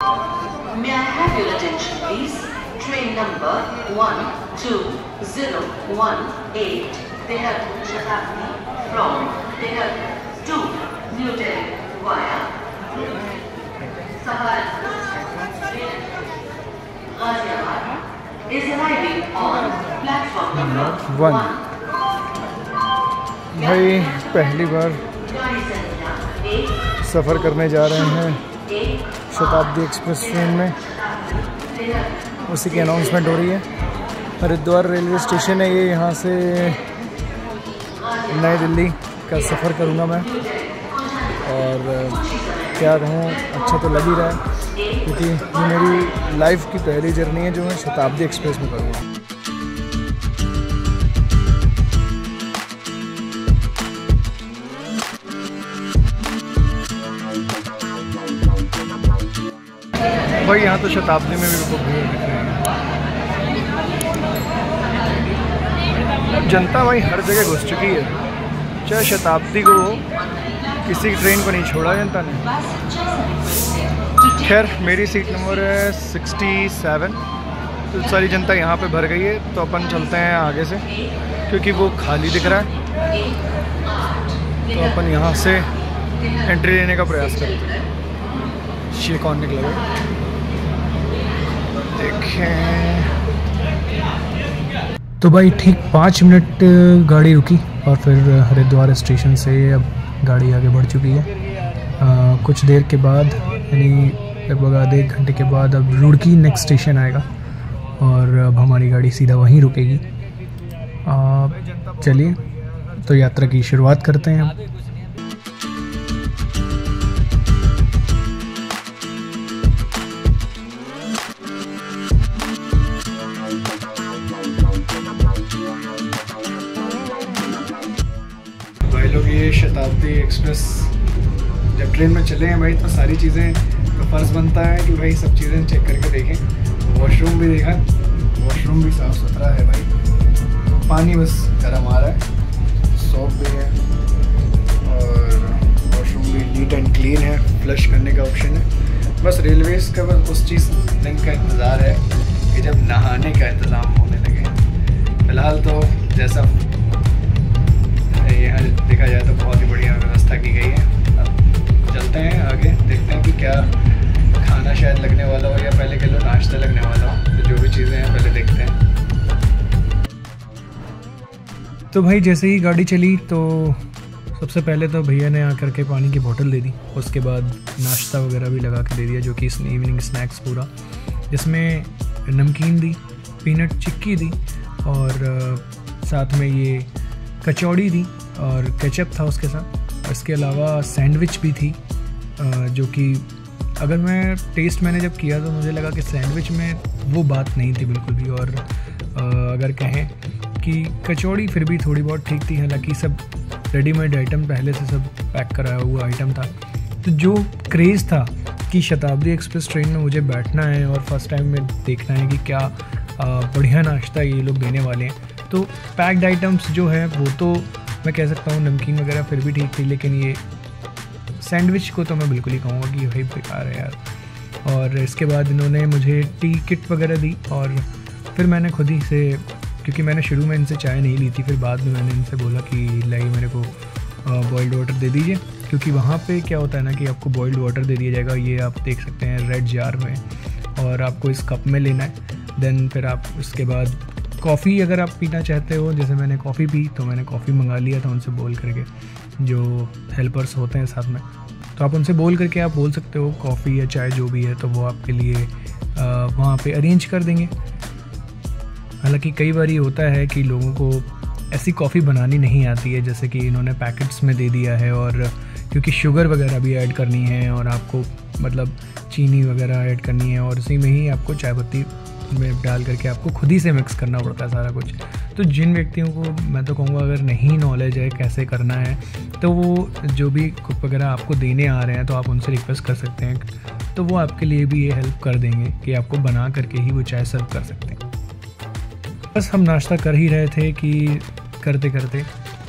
May I have your attention, please? Train number 12018 Dehradun Shatabdi from Dehradun to New Delhi via Saharanpur, Ghaziabad is arriving on platform number 1. भाई पहली बार सफ़र करने जा रहे हैं शताब्दी express train में, उसी की अनाउंसमेंट हो रही है। हरिद्वार रेलवे स्टेशन है ये, यहाँ से नई दिल्ली का सफ़र करूँगा मैं। और क्या कहूँ, अच्छा तो लग ही रहा है क्योंकि ये मेरी लाइफ की पहली जर्नी है जो मैं शताब्दी एक्सप्रेस में करूँगा। भाई यहाँ तो शताब्दी में भी बहुत भीड़ दिख रही है। जनता भाई हर जगह घुस चुकी है, चाहे शताब्दी को हो, किसी ट्रेन को नहीं छोड़ा जनता ने। खैर मेरी सीट नंबर है 67, तो सारी जनता यहाँ पे भर गई है, तो अपन चलते हैं आगे से क्योंकि वो खाली दिख रहा है। तो अपन यहाँ से एंट्री लेने का प्रयास करते हैं। ये कौन निकला भाई, देखें। तो भाई ठीक 5 मिनट गाड़ी रुकी और फिर हरिद्वार स्टेशन से अब गाड़ी आगे बढ़ चुकी है। कुछ देर के बाद, यानी लगभग आधे एक घंटे के बाद अब रुड़की नेक्स्ट स्टेशन आएगा और अब हमारी गाड़ी सीधा वहीं रुकेगी। चलिए तो यात्रा की शुरुआत करते हैं। ये शताब्दी एक्सप्रेस जब ट्रेन में चले हैं भाई, तो सारी चीज़ें तो फ़र्ज़ बनता है कि भाई सब चीज़ें चेक करके देखें। वॉशरूम भी देखा, वॉशरूम भी साफ़ सुथरा है भाई, पानी बस गर्म आ रहा है, सॉप भी है और वॉशरूम भी नीट एंड क्लीन है, फ्लश करने का ऑप्शन है। बस रेलवेज़ का बस उस चीज़ दिन का इंतज़ार है कि जब नहाने का इंतज़ाम होने लगे। फ़िलहाल तो जैसा यहाँ देखा जाए तो बहुत ही बढ़िया व्यवस्था की गई है। अब चलते हैं आगे, देखते हैं कि क्या खाना शायद लगने वाला हो या पहले किलो नाश्ता लगने वाला हो। तो जो भी चीज़ें हैं पहले देखते हैं। तो भाई जैसे ही गाड़ी चली तो सबसे पहले तो भैया ने आकर के पानी की बोतल दे दी, उसके बाद नाश्ता वगैरह भी लगा के दे दिया, जो कि इवनिंग स्नैक्स पूरा, जिसमें नमकीन दी, पीनट चिक्की दी और साथ में ये कचौड़ी दी और केचप था उसके साथ। इसके अलावा सैंडविच भी थी, जो कि अगर मैंने जब किया तो मुझे लगा कि सैंडविच में वो बात नहीं थी बिल्कुल भी। और अगर कहें कि कचौड़ी फिर भी थोड़ी बहुत ठीक थी, हालांकि सब रेडीमेड आइटम पहले से सब पैक कराया हुआ आइटम था। तो जो क्रेज़ था कि शताब्दी एक्सप्रेस ट्रेन में मुझे बैठना है और फर्स्ट टाइम में देखना है कि क्या बढ़िया नाश्ता ये लोग देने वाले हैं, तो पैक्ड आइटम्स जो है वो तो मैं कह सकता हूँ, नमकीन वगैरह फिर भी ठीक थी, लेकिन ये सैंडविच को तो मैं बिल्कुल ही कहूँगा कि भाई बेकार है यार। और इसके बाद इन्होंने मुझे टी किट वगैरह दी और फिर मैंने खुद ही से, क्योंकि मैंने शुरू में इनसे चाय नहीं ली थी, फिर बाद में मैंने इनसे बोला कि लाइए मेरे को बॉइल्ड वाटर दे दीजिए, क्योंकि वहाँ पे क्या होता है ना कि आपको बॉइल्ड वाटर दे दिया जाएगा। ये आप देख सकते हैं रेड जार में, और आपको इस कप में लेना है। देन फिर आप उसके बाद कॉफ़ी अगर आप पीना चाहते हो, जैसे मैंने कॉफ़ी पी तो मैंने कॉफ़ी मंगा लिया था उनसे बोल करके, जो हेल्पर्स होते हैं साथ में, तो आप उनसे बोल करके आप बोल सकते हो कॉफ़ी या चाय जो भी है, तो वो आपके लिए वहाँ पे अरेंज कर देंगे। हालांकि कई बार ये होता है कि लोगों को ऐसी कॉफ़ी बनानी नहीं आती है, जैसे कि इन्होंने पैकेट्स में दे दिया है, और क्योंकि शुगर वगैरह भी ऐड करनी है और आपको मतलब चीनी वगैरह ऐड करनी है, और उसी में ही आपको चाय पत्ती में डाल करके आपको खुद ही से मिक्स करना पड़ता है सारा कुछ। तो जिन व्यक्तियों को मैं तो कहूँगा अगर नहीं नॉलेज है कैसे करना है, तो वो जो भी कुक वगैरह आपको देने आ रहे हैं तो आप उनसे रिक्वेस्ट कर सकते हैं, तो वो आपके लिए भी ये हेल्प कर देंगे कि आपको बना करके ही वो चाय सर्व कर सकते हैं। बस हम नाश्ता कर ही रहे थे कि करते करते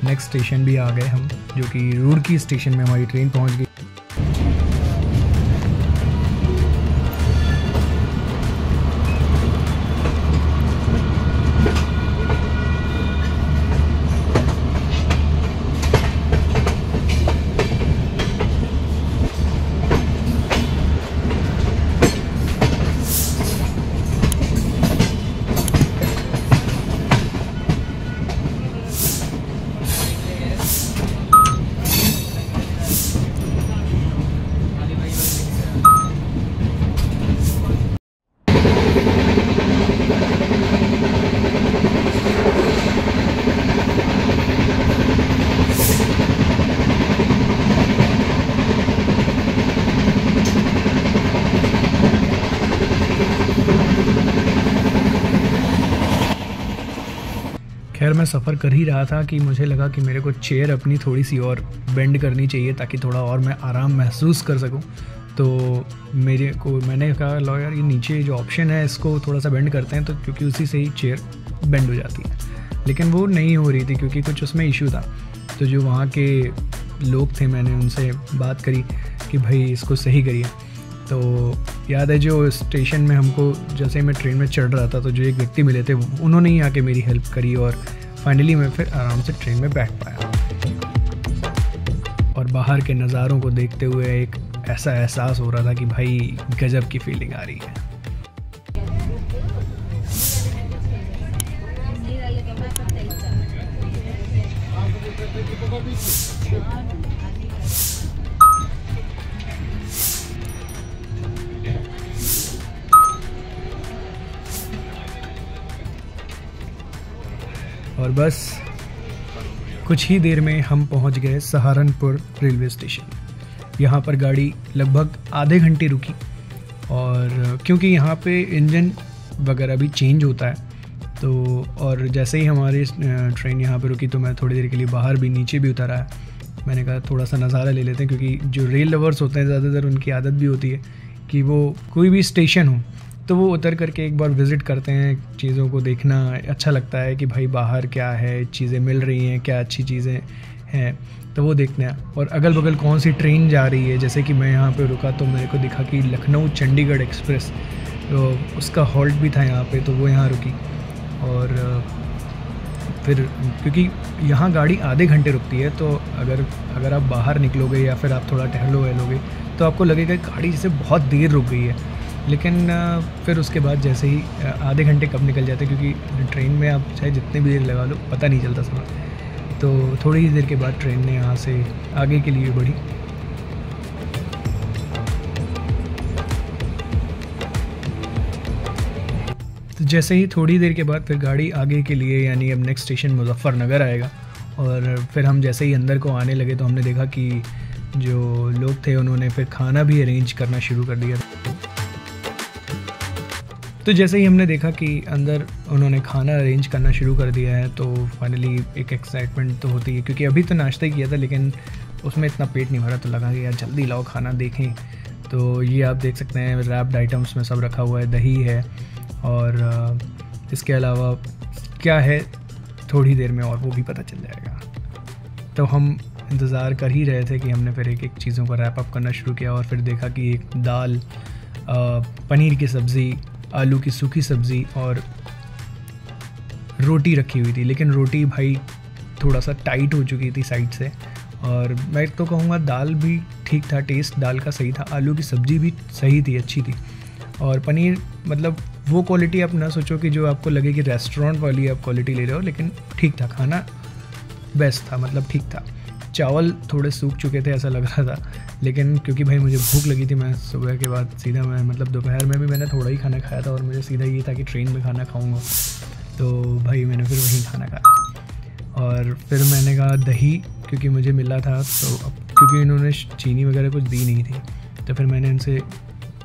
नेक्स्ट स्टेशन भी आ गए हम, जो कि रुड़की स्टेशन में हमारी ट्रेन पहुँच गई। खैर मैं सफ़र कर ही रहा था कि मुझे लगा कि मेरे को चेयर अपनी थोड़ी सी और बेंड करनी चाहिए ताकि थोड़ा और मैं आराम महसूस कर सकूं। तो मैंने कहा लो यार, ये नीचे जो ऑप्शन है इसको थोड़ा सा बेंड करते हैं, तो क्योंकि उसी से ही चेयर बेंड हो जाती है। लेकिन वो नहीं हो रही थी क्योंकि कुछ उसमें इशू था। तो जो वहाँ के लोग थे, मैंने उनसे बात करी कि भाई इसको सही करिए। तो याद है जो स्टेशन में हमको, जैसे मैं ट्रेन में चढ़ रहा था तो जो एक व्यक्ति मिले थे, उन्होंने ही आके मेरी हेल्प करी और फाइनली मैं फिर आराम से ट्रेन में बैठ पाया। और बाहर के नज़ारों को देखते हुए एक ऐसा एहसास हो रहा था कि भाई गजब की फीलिंग आ रही है। और बस कुछ ही देर में हम पहुंच गए सहारनपुर रेलवे स्टेशन। यहाँ पर गाड़ी लगभग आधे घंटे रुकी, और क्योंकि यहाँ पे इंजन वगैरह भी चेंज होता है, तो और जैसे ही हमारी ट्रेन यहाँ पे रुकी तो मैं थोड़ी देर के लिए बाहर भी, नीचे भी उतर आया। मैंने कहा थोड़ा सा नज़ारा ले लेते हैं, क्योंकि जो रेल लवर्स होते हैं ज़्यादातर उनकी आदत भी होती है कि वो कोई भी स्टेशन हो तो वो उतर करके एक बार विज़िट करते हैं, चीज़ों को देखना अच्छा लगता है कि भाई बाहर क्या है, चीज़ें मिल रही हैं, क्या अच्छी चीज़ें हैं, तो वो देखते हैं। और अगल बगल कौन सी ट्रेन जा रही है, जैसे कि मैं यहाँ पे रुका तो मेरे को दिखा कि लखनऊ चंडीगढ़ एक्सप्रेस, तो उसका हॉल्ट भी था यहाँ पे, तो वो यहाँ रुकी। और फिर क्योंकि यहाँ गाड़ी आधे घंटे रुकती है, तो अगर आप बाहर निकलोगे या फिर आप थोड़ा टहलोगे तो आपको लगेगा गाड़ी जैसे बहुत देर रुक गई है। लेकिन फिर उसके बाद जैसे ही आधे घंटे कब निकल जाते, क्योंकि ट्रेन में आप चाहे जितनी भी देर लगा लो पता नहीं चलता समय। तो थोड़ी ही देर के बाद ट्रेन ने यहाँ से आगे के लिए बढ़ी। तो जैसे ही थोड़ी देर के बाद फिर गाड़ी आगे के लिए, यानी अब नेक्स्ट स्टेशन मुजफ्फरनगर आएगा। और फिर हम जैसे ही अंदर को आने लगे तो हमने देखा कि जो लोग थे उन्होंने फिर खाना भी अरेंज करना शुरू कर दिया। तो जैसे ही हमने देखा कि अंदर उन्होंने खाना अरेंज करना शुरू कर दिया है, तो फाइनली एक एक्साइटमेंट तो होती है, क्योंकि अभी तो नाश्ता ही किया था लेकिन उसमें इतना पेट नहीं भरा, तो लगा कि यार जल्दी लाओ खाना देखें। तो ये आप देख सकते हैं रैप्ड आइटम्स में सब रखा हुआ है, दही है, और इसके अलावा क्या है थोड़ी देर में और वो भी पता चल जाएगा। तो हम इंतज़ार कर ही रहे थे कि हमने फिर एक एक चीज़ों को रैप अप करना शुरू किया, और फिर देखा कि एक दाल, पनीर की सब्ज़ी, आलू की सूखी सब्ज़ी और रोटी रखी हुई थी। लेकिन रोटी भाई थोड़ा सा टाइट हो चुकी थी साइड से, और मैं तो कहूँगा दाल भी ठीक था, टेस्ट दाल का सही था, आलू की सब्ज़ी भी सही थी, अच्छी थी। और पनीर मतलब वो क्वालिटी आप ना सोचो कि जो आपको लगे कि रेस्टोरेंट वाली आप क्वालिटी ले रहे हो, लेकिन ठीक था, खाना बेस्ट था, मतलब ठीक था। चावल थोड़े सूख चुके थे ऐसा लग रहा था, लेकिन क्योंकि भाई मुझे भूख लगी थी, मैं सुबह के बाद सीधा मैं मतलब दोपहर में भी मैंने थोड़ा ही खाना खाया था, और मुझे सीधा ये था कि ट्रेन में खाना खाऊंगा, तो भाई मैंने फिर वहीं खाना खाया। और फिर मैंने कहा दही, क्योंकि मुझे मिला था, तो अब क्योंकि इन्होंने चीनी वगैरह कुछ दी नहीं थी, तो फिर मैंने इनसे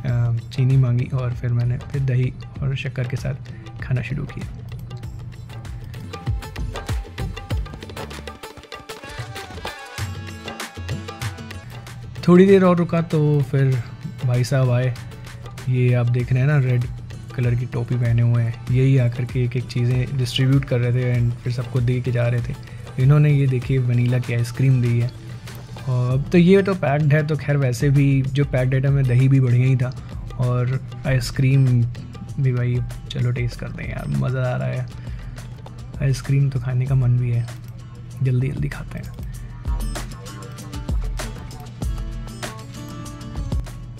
चीनी मांगी, और फिर मैंने फिर दही और शक्कर के साथ खाना शुरू किया। थोड़ी देर और रुका तो फिर भाई साहब आए, ये आप देख रहे हैं ना रेड कलर की टोपी पहने हुए हैं, यही आकर के एक एक चीज़ें डिस्ट्रीब्यूट कर रहे थे एंड फिर सबको दे के जा रहे थे। इन्होंने ये देखिए वनीला की आइसक्रीम दी है, और अब तो ये तो पैक्ड है, तो खैर वैसे भी जो पैक्ड आइटम है दही भी बढ़िया ही था, और आइसक्रीम भी भाई चलो टेस्ट करते हैं यार, मज़ा आ रहा है। आइसक्रीम तो खाने का मन भी है, जल्दी जल्दी खाते हैं।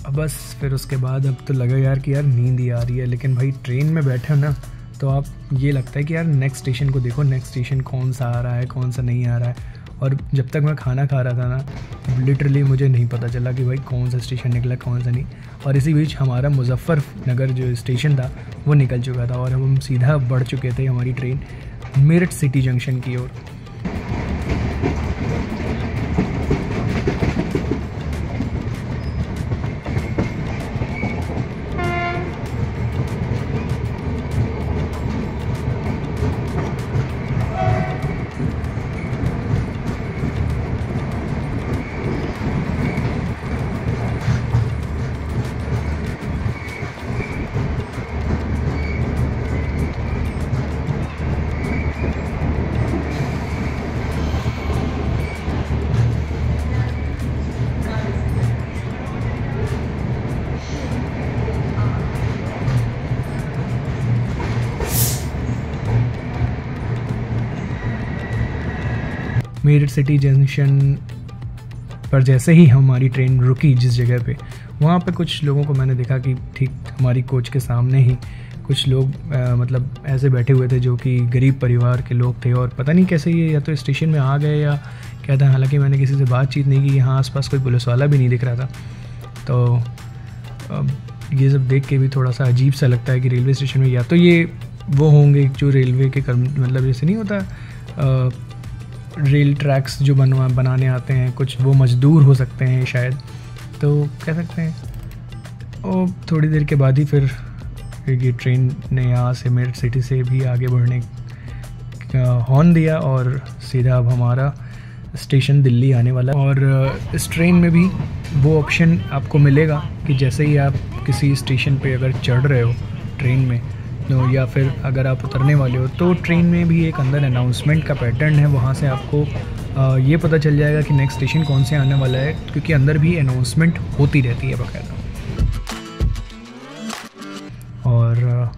अब बस फिर उसके बाद अब तो लगा यार कि यार नींद ही आ रही है, लेकिन भाई ट्रेन में बैठे हो ना तो आप ये लगता है कि यार नेक्स्ट स्टेशन को देखो, नेक्स्ट स्टेशन कौन सा आ रहा है, कौन सा नहीं आ रहा है। और जब तक मैं खाना खा रहा था ना, लिटरली मुझे नहीं पता चला कि भाई कौन सा स्टेशन निकला कौन सा नहीं। और इसी बीच हमारा मुजफ्फरनगर जो स्टेशन था वो निकल चुका था, और हम सीधा बढ़ चुके थे हमारी ट्रेन मेरठ सिटी जंक्शन की ओर। मेरठ सिटी जंक्शन पर जैसे ही हमारी ट्रेन रुकी जिस जगह पे, वहाँ पे कुछ लोगों को मैंने देखा कि ठीक हमारी कोच के सामने ही कुछ लोग मतलब ऐसे बैठे हुए थे जो कि गरीब परिवार के लोग थे, और पता नहीं कैसे ये या तो स्टेशन में आ गए या क्या था। हालांकि मैंने किसी से बातचीत नहीं की, यहाँ आसपास कोई पुलिस वाला भी नहीं दिख रहा था। तो ये सब देख के भी थोड़ा सा अजीब सा लगता है कि रेलवे स्टेशन में या तो ये वो होंगे जो रेलवे के मतलब जैसे नहीं होता रेल ट्रैक्स जो बनाने आते हैं, कुछ वो मजदूर हो सकते हैं शायद, तो कह सकते हैं। और थोड़ी देर के बाद ही फिर ये ट्रेन ने यहाँ से मेरठ सिटी से भी आगे बढ़ने का हॉर्न दिया और सीधा अब हमारा स्टेशन दिल्ली आने वाला। और इस ट्रेन में भी वो ऑप्शन आपको मिलेगा कि जैसे ही आप किसी स्टेशन पे अगर चढ़ रहे हो ट्रेन में तो, या फिर अगर आप उतरने वाले हो, तो ट्रेन में भी एक अंदर अनाउंसमेंट का पैटर्न है। वहाँ से आपको ये पता चल जाएगा कि नेक्स्ट स्टेशन कौन से आने वाला है, क्योंकि अंदर भी अनाउंसमेंट होती रहती है बाकायदा। और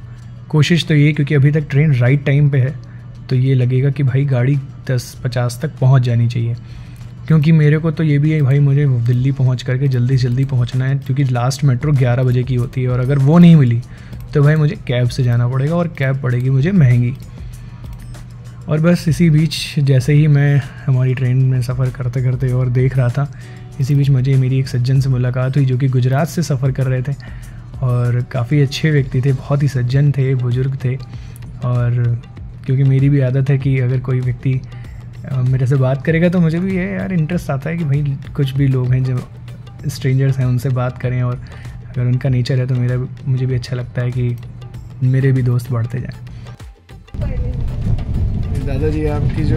कोशिश तो ये, क्योंकि अभी तक ट्रेन राइट टाइम पे है, तो ये लगेगा कि भाई गाड़ी 10:50 तक पहुंच जानी चाहिए। क्योंकि मेरे को तो ये भी है भाई, मुझे दिल्ली पहुंच करके जल्दी से जल्दी पहुंचना है, क्योंकि लास्ट मेट्रो 11 बजे की होती है, और अगर वो नहीं मिली तो भाई मुझे कैब से जाना पड़ेगा, और कैब पड़ेगी मुझे महंगी। और बस इसी बीच जैसे ही मैं हमारी ट्रेन में सफ़र करते करते और देख रहा था, इसी बीच मुझे मेरी एक सज्जन से मुलाकात हुई जो कि गुजरात से सफ़र कर रहे थे, और काफ़ी अच्छे व्यक्ति थे, बहुत ही सज्जन थे, बुज़ुर्ग थे। और क्योंकि मेरी भी आदत है कि अगर कोई व्यक्ति मेरे से बात करेगा तो मुझे भी यार इंटरेस्ट आता है कि भाई कुछ भी लोग हैं जो स्ट्रेंजर्स हैं उनसे बात करें, और अगर उनका नेचर है तो मुझे भी अच्छा लगता है कि मेरे भी दोस्त बढ़ते जाएं। दादाजी आपकी जो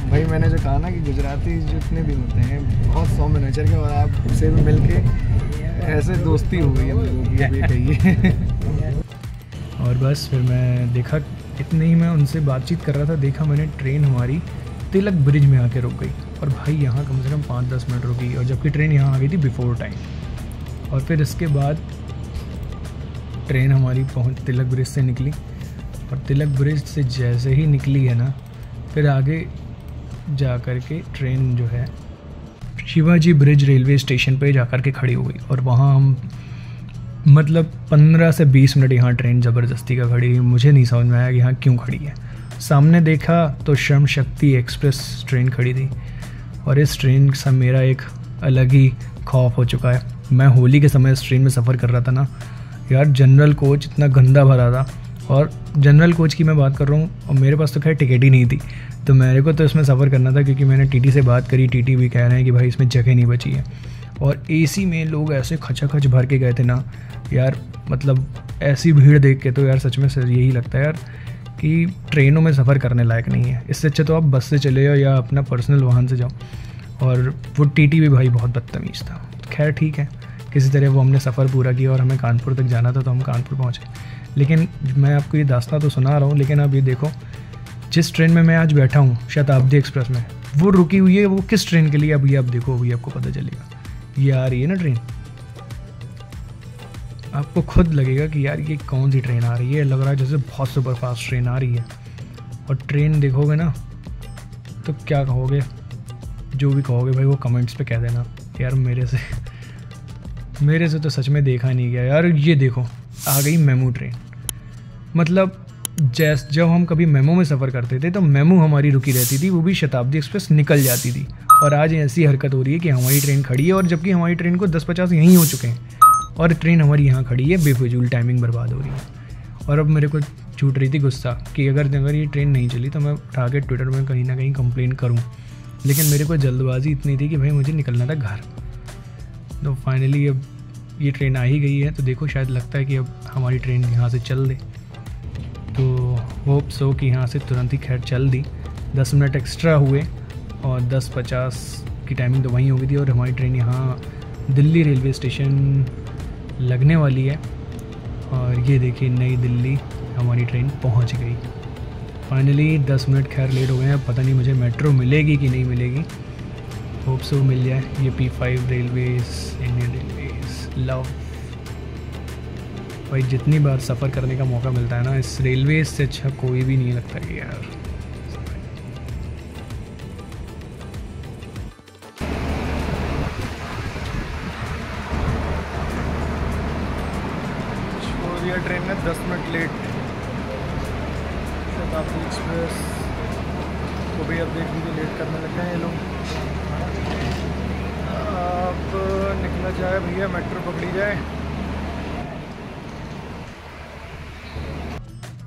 भाई मैंने जो कहा ना कि गुजराती जितने भी होते हैं बहुत सौम्य नेचर के, और आपसे भी मिल के ऐसे दोस्ती हो गई है मेरी, कहिए। और बस फिर मैं देखा, इतने ही मैं उनसे बातचीत कर रहा था, देखा मैंने ट्रेन हमारी तिलक ब्रिज में आके रुक गई, और भाई यहाँ कम से कम 5-10 मिनट रुकी, और जबकि ट्रेन यहाँ आ गई थी बिफोर टाइम। और फिर इसके बाद ट्रेन हमारी तिलक ब्रिज से निकली, और तिलक ब्रिज से जैसे ही निकली है ना, फिर आगे जा कर के ट्रेन जो है शिवाजी ब्रिज रेलवे स्टेशन पे जा कर के खड़ी हो गई। और वहाँ हम मतलब 15 से 20 मिनट यहाँ ट्रेन ज़बरदस्ती का खड़ी, मुझे नहीं समझ में आया कि यहाँ क्यों खड़ी है। सामने देखा तो श्रम शक्ति एक्सप्रेस ट्रेन खड़ी थी, और इस ट्रेन से मेरा एक अलग ही खौफ हो चुका है। मैं होली के समय इस ट्रेन में सफ़र कर रहा था ना यार, जनरल कोच इतना गंदा भरा था, और जनरल कोच की मैं बात कर रहा हूँ, और मेरे पास तो खैर टिकट ही नहीं थी, तो मेरे को तो इसमें सफ़र करना था, क्योंकि मैंने टीटी से बात करी, टीटी भी कह रहे हैं कि भाई इसमें जगह नहीं बची है। और एसी में लोग ऐसे खचाखच भर के गए थे ना यार, मतलब ऐसी भीड़ देख के तो यार सच में यही लगता है यार कि ट्रेनों में सफ़र करने लायक नहीं है। इससे अच्छा तो आप बस से चले जाओ या अपना पर्सनल वाहन से जाओ। और वो टीटी भी भाई बहुत बदतमीज़ था। खैर ठीक है, किसी तरह वो हमने सफ़र पूरा किया, और हमें कानपुर तक जाना था तो हम कानपुर पहुँचे। लेकिन मैं आपको ये दास्तां तो सुना रहा हूँ, लेकिन अब ये देखो जिस ट्रेन में मैं आज बैठा हूँ शताब्दी एक्सप्रेस में, वो रुकी हुई है, वो किस ट्रेन के लिए अभी आप देखो, अभी आपको पता चलेगा। ये आ रही है ना ट्रेन, आपको खुद लगेगा कि यार ये कौन सी ट्रेन आ रही है, लग रहा है जैसे बहुत सुपर फास्ट ट्रेन आ रही है। और ट्रेन देखोगे ना तो क्या कहोगे, जो भी कहोगे भाई वो कमेंट्स पे कह देना यार, मेरे से तो सच में देखा नहीं गया यार। ये देखो आ गई मेमू ट्रेन, मतलब जब हम कभी मेमो में सफ़र करते थे तो मेमो हमारी रुकी रहती थी, वो भी शताब्दी एक्सप्रेस निकल जाती थी। और आज ऐसी हरकत हो रही है कि हमारी ट्रेन खड़ी है, और जबकि हमारी ट्रेन को 10:50 यहीं हो चुके हैं, और ट्रेन हमारी यहाँ खड़ी है, बेफिजूल टाइमिंग बर्बाद हो रही है। और अब मेरे को छूट रही थी गुस्सा कि अगर ये ट्रेन नहीं चली तो मैं उठा के ट्विटर में कहीं ना कहीं कंप्लेन करूँ, लेकिन मेरे को जल्दबाजी इतनी थी कि भाई मुझे निकलना था घर। तो फाइनली अब ये ट्रेन आ ही गई है, तो देखो शायद लगता है कि अब हमारी ट्रेन यहाँ से चल दे, तो होप सो कि यहाँ से तुरंत ही खैर चल दी। 10 मिनट एक्स्ट्रा हुए और 10:50 की टाइमिंग तो वहीं हो गई थी, और हमारी ट्रेन यहाँ दिल्ली रेलवे स्टेशन लगने वाली है। और ये देखिए नई दिल्ली हमारी ट्रेन पहुँच गई फाइनली। 10 मिनट खैर लेट हो गए हैं, पता नहीं मुझे मेट्रो मिलेगी कि नहीं मिलेगी, होप सो मिल जाए। ये P5 Railways, Indian Railways love. भाई जितनी बार सफ़र करने का मौका मिलता है ना, इस रेलवे से अच्छा कोई भी नहीं लगता है यार। तो ये ट्रेन है 10 मिनट लेट। शताब्दी एक्सप्रेस को भी अब देख लीजिए लेट करने लग गए ये लोग। अब निकला जाए भैया, मेट्रो पकड़ी जाए।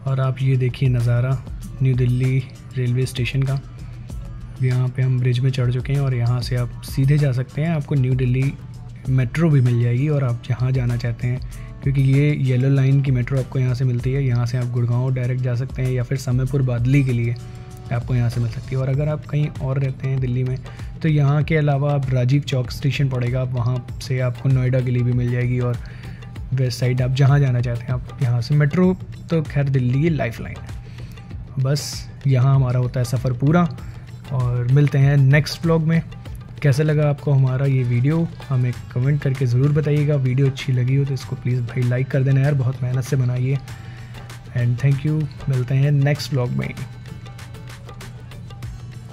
और आप ये देखिए नज़ारा न्यू दिल्ली रेलवे स्टेशन का। यहाँ पे हम ब्रिज में चढ़ चुके हैं और यहाँ से आप सीधे जा सकते हैं। आपको न्यू दिल्ली मेट्रो भी मिल जाएगी और आप जहाँ जाना चाहते हैं, क्योंकि ये येलो लाइन की मेट्रो आपको यहाँ से मिलती है। यहाँ से आप गुड़गांव डायरेक्ट जा सकते हैं या फिर समयपुर बादली के लिए आपको यहाँ से मिल सकती है। और अगर आप कहीं और रहते हैं दिल्ली में तो यहाँ के अलावा आप राजीव चौक स्टेशन पड़ेगा, आप वहाँ से आपको नोएडा के लिए भी मिल जाएगी। और वेस्ट साइड आप जहाँ जाना चाहते हैं आप यहाँ से। मेट्रो तो खैर दिल्ली की लाइफ लाइन है। बस यहाँ हमारा होता है सफ़र पूरा और मिलते हैं नेक्स्ट व्लॉग में। कैसा लगा आपको हमारा ये वीडियो हमें कमेंट करके ज़रूर बताइएगा। वीडियो अच्छी लगी हो तो इसको प्लीज़ भाई लाइक कर देना यार, बहुत मेहनत से बनाइए। एंड थैंक यू, मिलते हैं नेक्स्ट व्लॉग में।